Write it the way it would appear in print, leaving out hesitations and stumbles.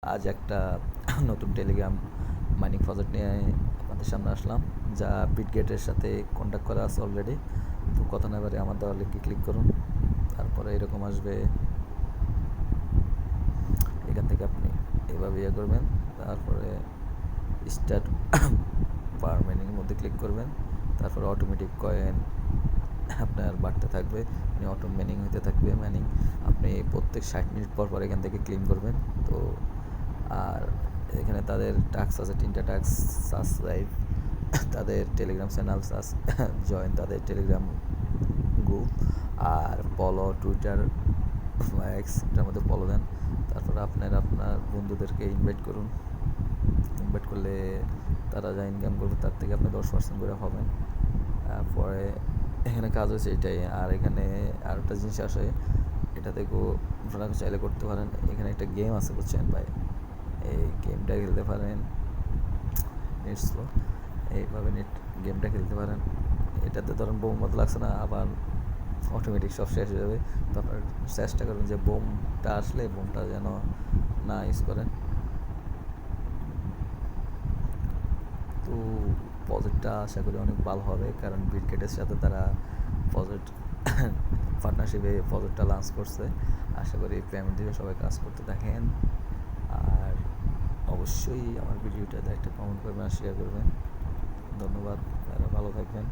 আজ একটা নতুন টেলিগ্রাম মাইনিং প্রজেক্ট নিয়ে আপনাদের সামনে আসলাম, যা বিটগেটের সাথে কন্ট্যাক্ট করা আছে অলরেডি। তো কথা না বারে আমার দেওয়ার লিঙ্কে ক্লিক করুন। তারপরে এরকম আসবে, এখান থেকে আপনি এভাবে ইয়ে করবেন। তারপরে স্টার্ট পার মাইনিংয়ের মধ্যে ক্লিক করবেন। তারপরে অটোমেটিক কয়েন আপনার বাড়তে থাকবে, মানে অটো মাইনিং হতে থাকবে। মাইনিং আপনি প্রত্যেক 60 মিনিট পর পর এখান থেকে ক্লেম করবেন। তো আর এখানে তাদের টাস্ক আছে, 3টা টাস্ক: সাবস্ক্রাইব তাদের টেলিগ্রাম চ্যানেল, জয়েন তাদের টেলিগ্রাম গ্রুপ, আর ফলো টুইটার এক্সটার মধ্যে ফলো দেন। তারপর আপনার বন্ধুদেরকে ইনভাইট করুন। ইনভাইট করলে তারা যা ইনকাম করবে তার থেকে আপনি 10% করে পাবেন। পরে এখানে কাজ হয়েছে এটাই। আর এখানে আর একটা জিনিস আসে, এটা থেকেও আপনারা চাইলে করতে পারেন। এখানে একটা গেম আছে, বুঝছেন ভাই? এই গেমটা খেলতে পারেন। নেট স্লো, এইভাবে গেমটা খেলতে পারেন। এটাতে ধরেন বোম মতো লাগছে না, আবার অটোমেটিক সব শেষ হয়ে যাবে। তো আপনার চেষ্টা করবেন যে বোমটা আসলে বোমটা যেন না ইউজ করেন। তো প্রজেক্টটা আশা করি অনেক ভালো হবে, কারণ বিটগেটের সাথে তারা প্রজেক্ট পার্টনারশিপে প্রজেক্টটা লঞ্চ করছে। আশা করি পেমেন্ট দিয়ে সবাই কাজ করতে থাকেন। আর অবশ্যই আমার ভিডিওটাতে একটা কমেন্ট করবেন আর শেয়ার করবেন। ধন্যবাদ, ভালো থাকবেন।